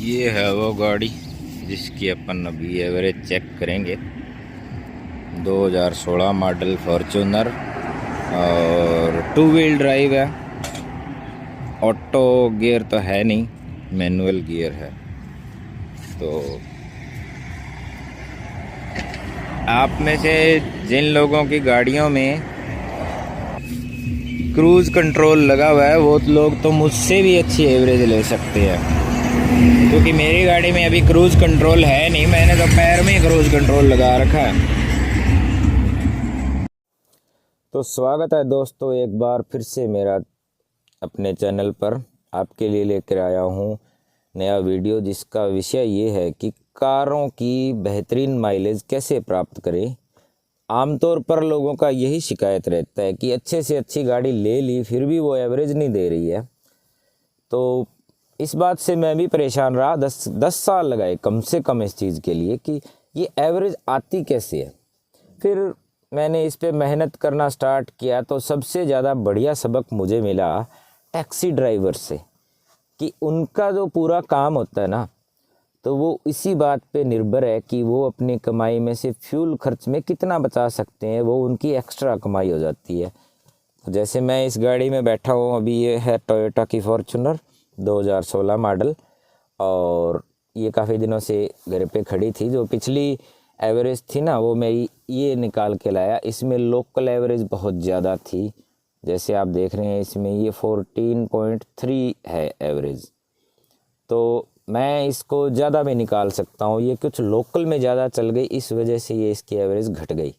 ये है वो गाड़ी जिसकी अपन अभी एवरेज चेक करेंगे। 2016 मॉडल फॉर्च्यूनर और 2 व्हील ड्राइव है। ऑटो गियर तो है नहीं, मैनुअल गियर है। तो आप में से जिन लोगों की गाड़ियों में क्रूज़ कंट्रोल लगा हुआ है वो लोग तो मुझसे भी अच्छी एवरेज ले सकते हैं, क्योंकि मेरी गाड़ी में अभी क्रूज़ कंट्रोल है नहीं। मैंने तो पैर में क्रूज़ कंट्रोल लगा रखा है। तो स्वागत है दोस्तों एक बार फिर से मेरा अपने चैनल पर। आपके लिए लेकर आया हूँ नया वीडियो, जिसका विषय ये है कि कारों की बेहतरीन माइलेज कैसे प्राप्त करें। आमतौर पर लोगों का यही शिकायत रहता है कि अच्छे से अच्छी गाड़ी ले ली फिर भी वो एवरेज नहीं दे रही है। तो इस बात से मैं भी परेशान रहा। 10 साल लगाए कम से कम इस चीज़ के लिए कि ये एवरेज आती कैसे है। फिर मैंने इस पे मेहनत करना स्टार्ट किया तो सबसे ज़्यादा बढ़िया सबक मुझे मिला टैक्सी ड्राइवर से, कि उनका जो पूरा काम होता है ना, तो वो इसी बात पे निर्भर है कि वो अपनी कमाई में से फ्यूल खर्च में कितना बचा सकते हैं। वो उनकी एक्स्ट्रा कमाई हो जाती है। जैसे मैं इस गाड़ी में बैठा हूँ अभी, ये है टोयोटा की फॉर्च्यूनर 2016 मॉडल, और ये काफ़ी दिनों से घर पे खड़ी थी। जो पिछली एवरेज थी ना, वो मेरी ये निकाल के लाया। इसमें लोकल एवरेज बहुत ज़्यादा थी, जैसे आप देख रहे हैं इसमें ये 14.3 है एवरेज। तो मैं इसको ज़्यादा भी निकाल सकता हूँ। ये कुछ लोकल में ज़्यादा चल गई, इस वजह से ये इसकी एवरेज घट गई।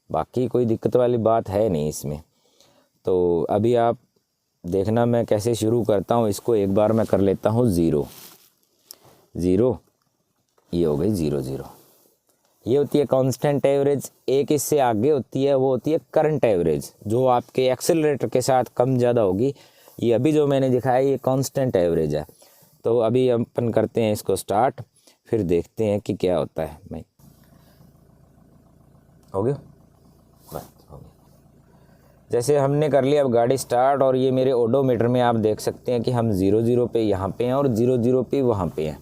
बाकी कोई दिक्कत वाली बात है नहीं इसमें। तो अभी आप देखना मैं कैसे शुरू करता हूँ इसको। एक बार मैं कर लेता हूँ ज़ीरो, ये हो गई 0 ये होती है कांस्टेंट एवरेज। एक इससे आगे होती है, वो होती है करंट एवरेज, जो आपके एक्सेलरेटर के साथ कम ज़्यादा होगी। ये अभी जो मैंने दिखाया ये कांस्टेंट एवरेज है। तो अभी अपन करते हैं इसको स्टार्ट, फिर देखते हैं कि क्या होता है। मैं हो गया बस हो गया। जैसे हमने कर लिया अब गाड़ी स्टार्ट, और ये मेरे ओडोमीटर में आप देख सकते हैं कि हम 0 पे यहाँ पे हैं और 0 पे वहाँ पे हैं।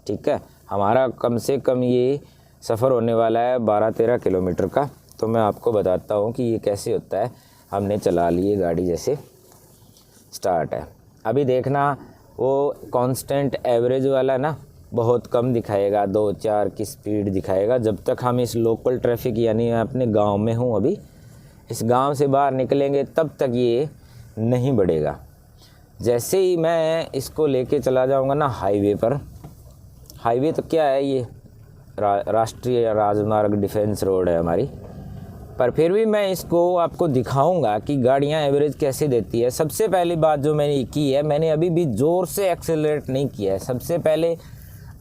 ठीक है, हमारा कम से कम ये सफ़र होने वाला है 12-13 किलोमीटर का। तो मैं आपको बताता हूँ कि ये कैसे होता है। हमने चला ली गाड़ी, जैसे स्टार्ट है। अभी देखना वो कांस्टेंट एवरेज वाला ना बहुत कम दिखाएगा, 2-4 की स्पीड दिखाएगा। जब तक हम इस लोकल ट्रैफिक, यानी मैं अपने गांव में हूँ अभी, इस गांव से बाहर निकलेंगे तब तक ये नहीं बढ़ेगा। जैसे ही मैं इसको लेके चला जाऊंगा ना हाईवे पर, हाईवे तो क्या है, ये राष्ट्रीय राजमार्ग डिफेंस रोड है हमारी, पर फिर भी मैं इसको आपको दिखाऊंगा कि गाड़ियां एवरेज कैसे देती है। सबसे पहली बात जो मैंने की है, मैंने अभी भी ज़ोर से एक्सेलरेट नहीं किया है। सबसे पहले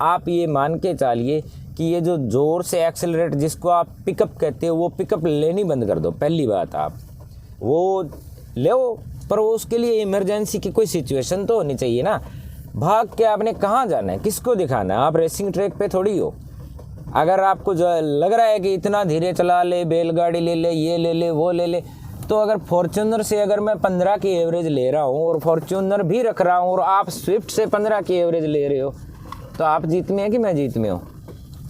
आप ये मान के चलिए कि ये जो ज़ोर से एक्सेलरेट, जिसको आप पिकअप कहते हो, वो पिकअप लेनी बंद कर दो। पहली बात आप वो लो, पर वो उसके लिए इमरजेंसी की कोई सिचुएशन तो होनी चाहिए ना। भाग के आपने कहाँ जाना है, किसको दिखाना है? आप रेसिंग ट्रैक पे थोड़ी हो। अगर आपको जो लग रहा है कि इतना धीरे चला ले, बैलगाड़ी ले ले, ये ले ले, वो ले ले, तो अगर फॉर्च्यूनर से अगर मैं 15 की एवरेज ले रहा हूँ और फॉर्च्यूनर भी रख रहा हूँ और आप स्विफ्ट से 15 की एवरेज ले रहे हो, तो आप जीत में है कि मैं जीत में हूँ?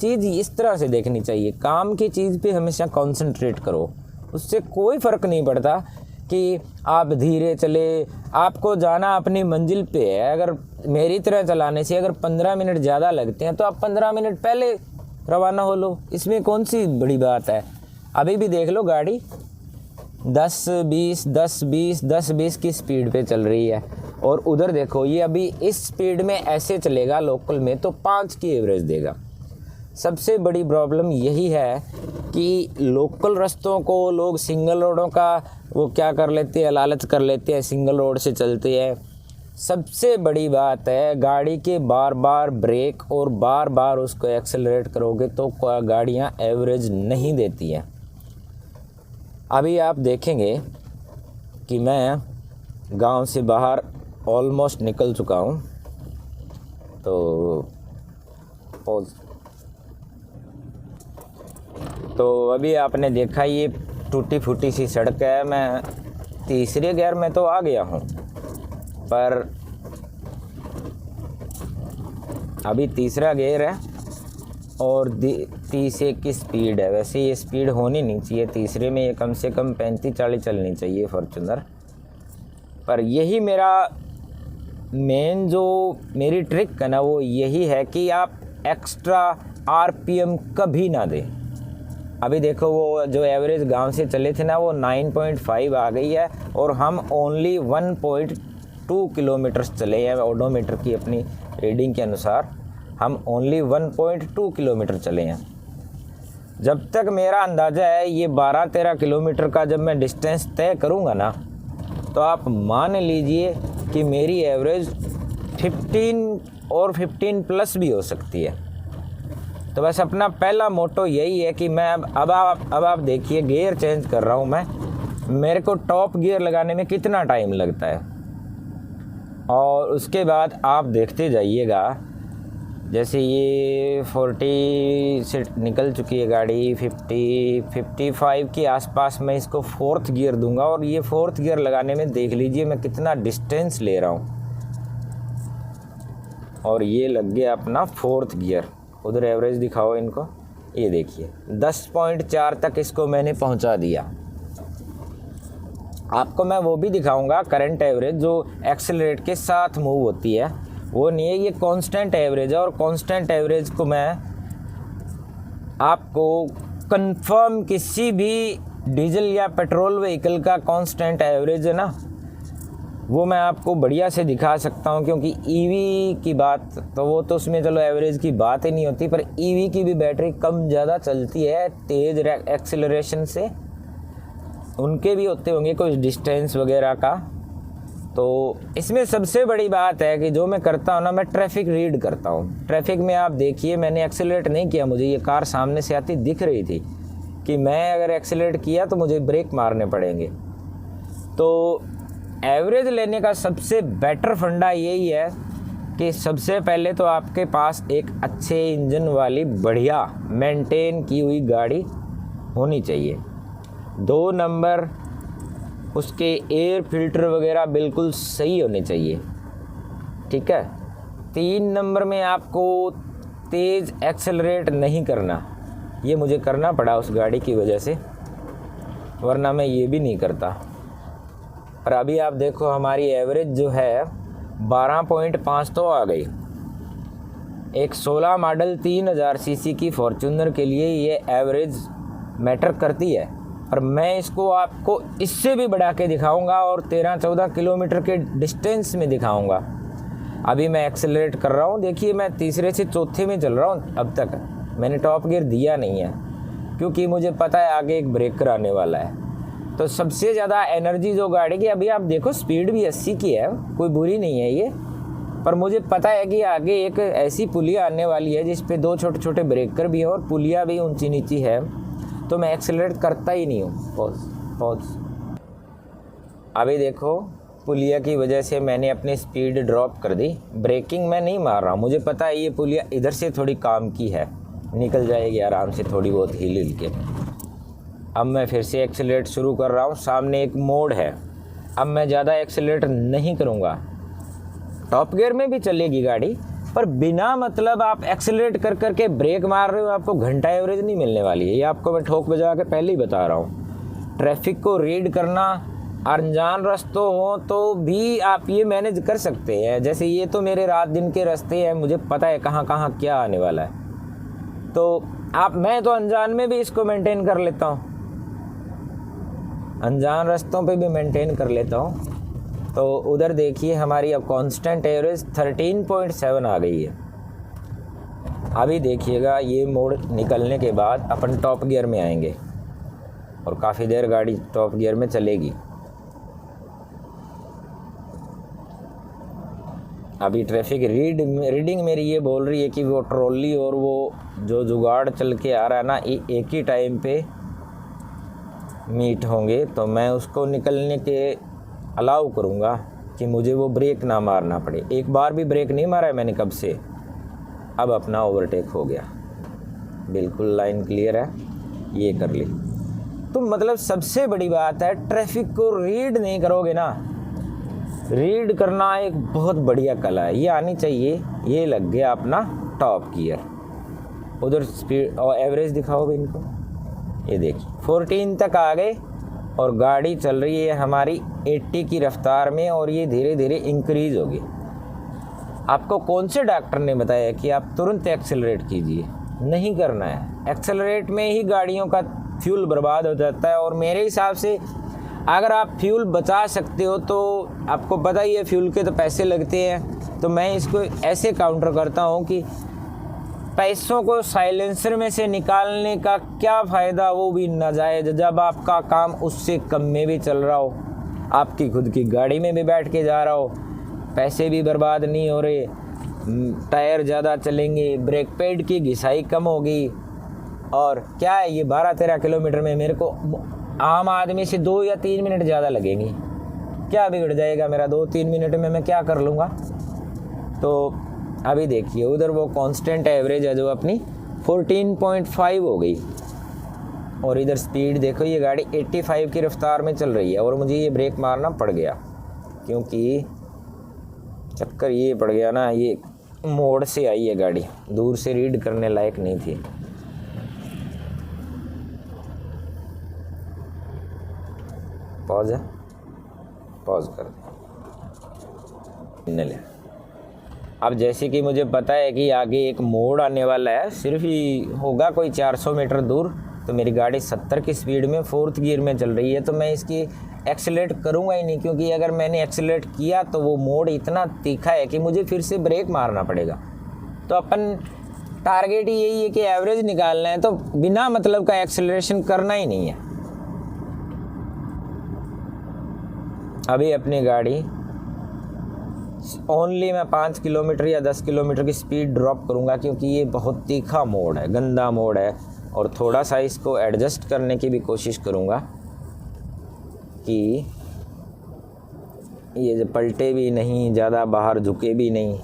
चीज़ इस तरह से देखनी चाहिए। काम की चीज़ पे हमेशा कॉन्सेंट्रेट करो, उससे कोई फ़र्क नहीं पड़ता कि आप धीरे चले। आपको जाना अपनी मंजिल पे है। अगर मेरी तरह चलाने से अगर 15 मिनट ज़्यादा लगते हैं तो आप 15 मिनट पहले रवाना हो लो, इसमें कौन सी बड़ी बात है। अभी भी देख लो गाड़ी 10-20 की स्पीड पे चल रही है, और उधर देखो ये अभी इस स्पीड में ऐसे चलेगा लोकल में तो 5 की एवरेज देगा। सबसे बड़ी प्रॉब्लम यही है कि लोकल रास्तों को लोग सिंगल रोडों का वो क्या कर लेते हैं, लालच कर लेते हैं, सिंगल रोड से चलते हैं। सबसे बड़ी बात है गाड़ी के बार बार ब्रेक और बार बार उसको एक्सेलरेट करोगे तो गाड़ियाँ एवरेज नहीं देती हैं। अभी आप देखेंगे कि मैं गांव से बाहर ऑलमोस्ट निकल चुका हूँ। तो अभी आपने देखा ये टूटी फूटी सी सड़क है। मैं तीसरे गियर में तो आ गया हूँ, पर अभी तीसरा गियर है और 30 की स्पीड है। वैसे ये स्पीड होनी नहीं चाहिए तीसरे में, ये कम से कम 35-40 चलनी चाहिए फॉर्च्यूनर। पर यही मेरा मेन जो मेरी ट्रिक है ना वो यही है कि आप एक्स्ट्रा आरपीएम कभी ना दें। अभी देखो वो जो एवरेज गांव से चले थे ना वो 9.5 आ गई है और हम ओनली 1.2 किलोमीटर्स चले हैं। ओडोमीटर की अपनी रीडिंग के अनुसार हम ओनली 1.2 किलोमीटर चले हैं। जब तक मेरा अंदाज़ा है ये 12-13 किलोमीटर का जब मैं डिस्टेंस तय करूँगा ना तो आप मान लीजिए कि मेरी एवरेज 15 और 15 प्लस भी हो सकती है। तो बस अपना पहला मोटो यही है कि मैं अब आप देखिए गियर चेंज कर रहा हूँ मैं, मेरे को टॉप गियर लगाने में कितना टाइम लगता है और उसके बाद आप देखते जाइएगा। जैसे ये 40 से निकल चुकी है गाड़ी, 55 के आसपास मैं इसको 4th गियर दूंगा और ये 4th गियर लगाने में देख लीजिए मैं कितना डिस्टेंस ले रहा हूँ। और ये लग गया अपना 4th गियर। उधर एवरेज दिखाओ इनको, ये देखिए 10.4 तक इसको मैंने पहुँचा दिया। आपको मैं वो भी दिखाऊंगा करंट एवरेज जो एक्सेलरेट के साथ मूव होती है, वो नहीं है, ये कांस्टेंट एवरेज है। और कांस्टेंट एवरेज को मैं आपको कंफर्म किसी भी डीजल या पेट्रोल व्हीकल का कांस्टेंट एवरेज है ना वो मैं आपको बढ़िया से दिखा सकता हूँ, क्योंकि ईवी की बात तो वो तो उसमें चलो एवरेज की बात ही नहीं होती, पर ईवी की भी बैटरी कम ज़्यादा चलती है तेज़ एक्सेलरेशन से। उनके भी होते होंगे कुछ डिस्टेंस वगैरह का। तो इसमें सबसे बड़ी बात है कि जो मैं करता हूँ ना, मैं ट्रैफिक रीड करता हूँ। ट्रैफिक में आप देखिए मैंने एक्सेलरेट नहीं किया, मुझे ये कार सामने से आती दिख रही थी कि मैं अगर एक्सेलरेट किया तो मुझे ब्रेक मारने पड़ेंगे। तो एवरेज लेने का सबसे बेटर फंडा यही है कि सबसे पहले तो आपके पास एक अच्छे इंजन वाली बढ़िया मेंटेन की हुई गाड़ी होनी चाहिए। 2 नंबर उसके एयर फिल्टर वगैरह बिल्कुल सही होने चाहिए, ठीक है। 3 नंबर में आपको तेज़ एक्सेलरेट नहीं करना, ये मुझे करना पड़ा उस गाड़ी की वजह से, वरना मैं ये भी नहीं करता। पर अभी आप देखो हमारी एवरेज जो है 12.5 तो आ गई। एक 16 मॉडल 3000 सीसी की फॉर्च्यूनर के लिए ये एवरेज मैटर करती है। पर मैं इसको आपको इससे भी बढ़ा के दिखाऊंगा और 13-14 किलोमीटर के डिस्टेंस में दिखाऊंगा। अभी मैं एक्सेलरेट कर रहा हूँ, देखिए मैं तीसरे से चौथे में चल रहा हूँ। अब तक मैंने टॉप गियर दिया नहीं है क्योंकि मुझे पता है आगे एक ब्रेकर आने वाला है। तो सबसे ज़्यादा एनर्जी जो गाड़ी की, अभी आप देखो स्पीड भी 80 की है, कोई बुरी नहीं है ये, पर मुझे पता है कि आगे एक ऐसी पुलिया आने वाली है जिस पे 2 छोटे छोटे ब्रेकर भी हैं और पुलिया भी ऊंची नीची है, तो मैं एक्सेलरेट करता ही नहीं हूँ। पॉज। अभी देखो पुलिया की वजह से मैंने अपनी स्पीड ड्रॉप कर दी, ब्रेकिंग मैं नहीं मार रहा हूँ, मुझे पता है ये पुलिया इधर से थोड़ी काम की है, निकल जाएगी आराम से थोड़ी बहुत हिल के। अब मैं फिर से एक्सेलरेट शुरू कर रहा हूँ, सामने एक मोड़ है, अब मैं ज़्यादा एक्सेलरेट नहीं करूँगा। टॉप गियर में भी चलेगी गाड़ी, पर बिना मतलब आप एक्सेलरेट कर करके ब्रेक मार रहे हो, आपको घंटा एवरेज नहीं मिलने वाली है। ये आपको मैं ठोक बजा के पहले ही बता रहा हूँ। ट्रैफिक को रीड करना, अनजान रास्तों हो तो भी आप ये मैनेज कर सकते हैं। जैसे ये तो मेरे रात दिन के रास्ते हैं, मुझे पता है कहाँ कहाँ क्या आने वाला है, तो मैं तो अनजान में भी इसको मेंटेन कर लेता हूँ, अनजान रास्तों पे भी मेंटेन कर लेता हूँ। तो उधर देखिए हमारी अब कांस्टेंट एवरेज 13.7 आ गई है। अभी देखिएगा ये मोड़ निकलने के बाद अपन टॉप गियर में आएंगे और काफ़ी देर गाड़ी टॉप गियर में चलेगी। अभी ट्रैफिक रीडिंग मेरी ये बोल रही है कि वो ट्रॉली और वो जो जुगाड़ चल के आ रहा है ना, एक ही टाइम पे मीट होंगे, तो मैं उसको निकलने के अलाउ करूँगा कि मुझे वो ब्रेक ना मारना पड़े। एक बार भी ब्रेक नहीं मारा है मैंने कब से, अब अपना ओवरटेक हो गया, बिल्कुल लाइन क्लियर है, ये कर ली। तो मतलब सबसे बड़ी बात है ट्रैफिक को रीड नहीं करोगे ना रीड करना एक बहुत बढ़िया कला है, ये आनी चाहिए। ये लग गया अपना टॉप गियर। उधर स्पीड और एवरेज दिखाओगे इनको, ये देखिए 14 तक आ गए और गाड़ी चल रही है हमारी 80 की रफ्तार में और ये धीरे धीरे इंक्रीज होगी। आपको कौन से डॉक्टर ने बताया कि आप तुरंत एक्सेलरेट कीजिए? नहीं करना है। एक्सेलरेट में ही गाड़ियों का फ्यूल बर्बाद हो जाता है। और मेरे हिसाब से अगर आप फ्यूल बचा सकते हो तो आपको पता ही है फ्यूल के तो पैसे लगते हैं, तो मैं इसको ऐसे काउंटर करता हूँ कि पैसों को साइलेंसर में से निकालने का क्या फ़ायदा, वो भी नाजायज़, जब आपका काम उससे कम में भी चल रहा हो, आपकी खुद की गाड़ी में भी बैठ के जा रहा हो, पैसे भी बर्बाद नहीं हो रहे, टायर ज़्यादा चलेंगे, ब्रेक पैड की घिसाई कम होगी। और क्या है, ये 12-13 किलोमीटर में मेरे को आम आदमी से 2 या 3 मिनट ज़्यादा लगेंगे। क्या बिगड़ जाएगा मेरा? 2-3 मिनट में मैं क्या कर लूँगा? तो अभी देखिए उधर वो कांस्टेंट एवरेज है जो अपनी 14.5 हो गई, और इधर स्पीड देखो, ये गाड़ी 85 की रफ्तार में चल रही है और मुझे ये ब्रेक मारना पड़ गया क्योंकि चक्कर ये पड़ गया ना, ये मोड़ से आई है गाड़ी, दूर से रीड करने लायक नहीं थी। पॉज है, पॉज कर दे। अब जैसे कि मुझे पता है कि आगे एक मोड़ आने वाला है, सिर्फ ही होगा कोई 400 मीटर दूर, तो मेरी गाड़ी 70 की स्पीड में 4th गियर में चल रही है, तो मैं इसकी एक्सेलरेट करूँगा ही नहीं, क्योंकि अगर मैंने एक्सेलरेट किया तो वो मोड़ इतना तीखा है कि मुझे फिर से ब्रेक मारना पड़ेगा। तो अपन टारगेट ही यही है कि एवरेज निकालना है, तो बिना मतलब का एक्सेलरेशन करना ही नहीं है। अभी अपनी गाड़ी ओनली मैं 5 किलोमीटर या 10 किलोमीटर की स्पीड ड्रॉप करूँगा, क्योंकि ये बहुत तीखा मोड़ है, गंदा मोड़ है, और थोड़ा सा इसको एडजस्ट करने की भी कोशिश करूँगा कि ये पलटे भी नहीं, ज़्यादा बाहर झुके भी नहीं।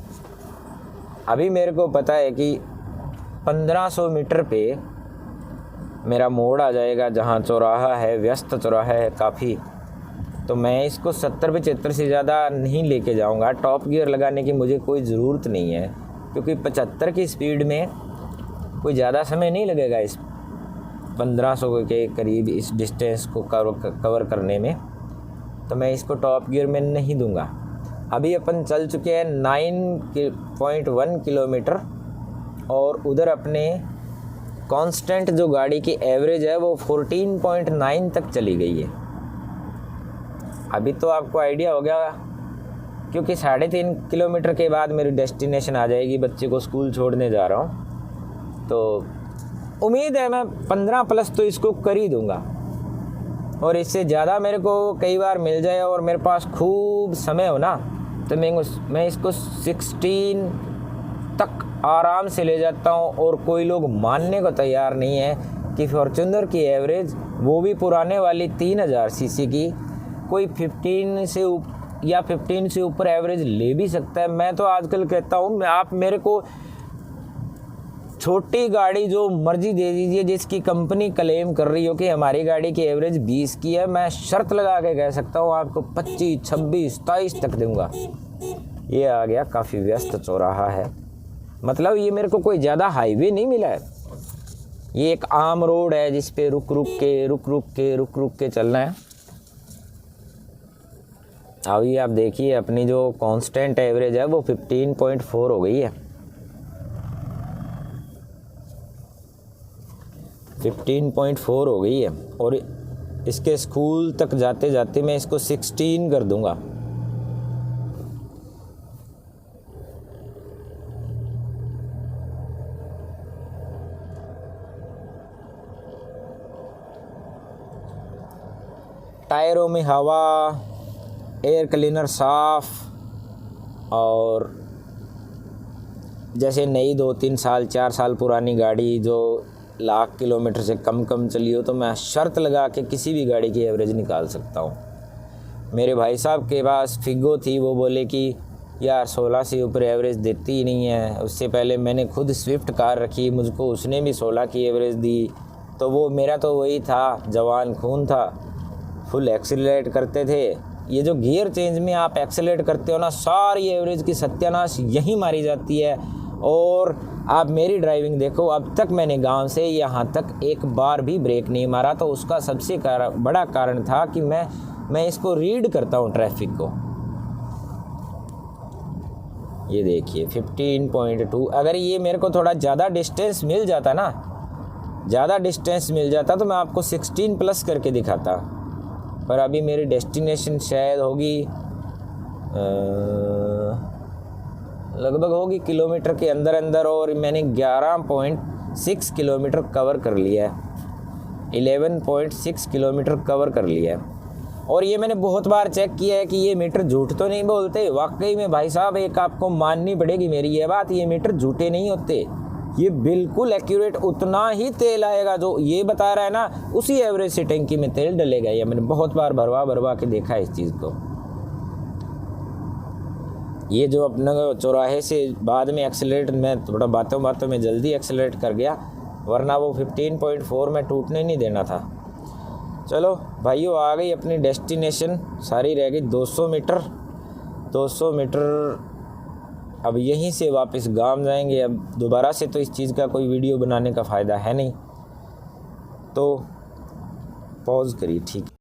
अभी मेरे को पता है कि 1500 मीटर पे मेरा मोड़ आ जाएगा, जहाँ चौराहा है, व्यस्त चौराहा है काफ़ी, तो मैं इसको 70-75 से ज़्यादा नहीं लेके जाऊंगा। टॉप गियर लगाने की मुझे कोई ज़रूरत नहीं है, क्योंकि 75 की स्पीड में कोई ज़्यादा समय नहीं लगेगा इस 1500 के करीब इस डिस्टेंस को कवर करने में, तो मैं इसको टॉप गियर में नहीं दूंगा। अभी अपन चल चुके हैं 9.1 किलोमीटर और उधर अपने कांस्टेंट जो गाड़ी की एवरेज है वो 14.9 तक चली गई है। अभी तो आपको आइडिया हो गया, क्योंकि 3.5 किलोमीटर के बाद मेरी डेस्टिनेशन आ जाएगी, बच्चे को स्कूल छोड़ने जा रहा हूँ, तो उम्मीद है मैं 15+ तो इसको कर ही दूँगा, और इससे ज़्यादा मेरे को कई बार मिल जाए और मेरे पास खूब समय हो ना, तो मैं इसको 16 तक आराम से ले जाता हूँ। और कोई लोग मानने को तैयार नहीं है कि फॉर्च्यूनर की एवरेज, वो भी पुराने वाली 3000 सीसी की, कोई 15 से ऊपर एवरेज ले भी सकता है। मैं तो आजकल कहता हूँ, आप मेरे को छोटी गाड़ी जो मर्जी दे दीजिए, जिसकी कंपनी क्लेम कर रही हो कि हमारी गाड़ी की एवरेज 20 की है, मैं शर्त लगा के कह सकता हूँ आपको 25, 26, 27 तक दूंगा। ये आ गया, काफ़ी व्यस्त चौराहा है, मतलब ये मेरे को कोई ज़्यादा हाईवे नहीं मिला है, ये एक आम रोड है जिस पे रुक रुक के चलना है। अभी आप देखिए अपनी जो कांस्टेंट एवरेज है वो 15.4 हो गई है, 15.4 हो गई है, और इसके स्कूल तक जाते जाते मैं इसको 16 कर दूंगा। टायरों में हवा, एयर क्लीनर साफ, और जैसे नई 2-3 साल 4 साल पुरानी गाड़ी जो लाख किलोमीटर से कम चली हो, तो मैं शर्त लगा के किसी भी गाड़ी की एवरेज निकाल सकता हूँ। मेरे भाई साहब के पास फिगो थी, वो बोले कि यार 16 से ऊपर एवरेज देती ही नहीं है। उससे पहले मैंने खुद स्विफ्ट कार रखी, मुझको उसने भी 16 की एवरेज दी, तो वो मेरा तो वही था, जवान खून था, फुल एक्सीलरेट करते थे ये जो गियर चेंज में आप एक्सेलेरेट करते हो ना, सारी एवरेज की सत्यानाश यहीं मारी जाती है। और आप मेरी ड्राइविंग देखो, अब तक मैंने गांव से यहाँ तक एक बार भी ब्रेक नहीं मारा। तो उसका सबसे बड़ा कारण था कि मैं इसको रीड करता हूँ ट्रैफिक को। ये देखिए 15.2, अगर ये मेरे को थोड़ा ज़्यादा डिस्टेंस मिल जाता ना, तो मैं आपको 16 प्लस करके दिखाता। पर अभी मेरी डेस्टिनेशन शायद होगी लगभग होगी किलोमीटर के अंदर और मैंने 11.6 किलोमीटर कवर कर लिया है, 11.6 किलोमीटर कवर कर लिया है। और ये मैंने बहुत बार चेक किया है कि ये मीटर झूठ तो नहीं बोलते। वाकई में भाई साहब, एक आपको माननी पड़ेगी मेरी ये बात, ये मीटर झूठे नहीं होते। ये बिल्कुल एक्यूरेट उतना ही तेल आएगा जो ये बता रहा है ना, उसी एवरेज से टंकी में तेल डलेगा। ये मैंने बहुत बार भरवा के देखा है इस चीज़ को। ये जो अपना चौराहे से बाद में एक्सेलरेट, मैं थोड़ा बातों में जल्दी एक्सेलरेट कर गया, वरना वो 15.4 में टूटने नहीं देना था। चलो भाइयों, आ गई अपनी डेस्टिनेशन, सारी रह गई 200 मीटर। 200 मीटर अब यहीं से वापस गांव जाएंगे। अब दोबारा से तो इस चीज़ का कोई वीडियो बनाने का फ़ायदा है नहीं, तो पॉज करिए, ठीक है।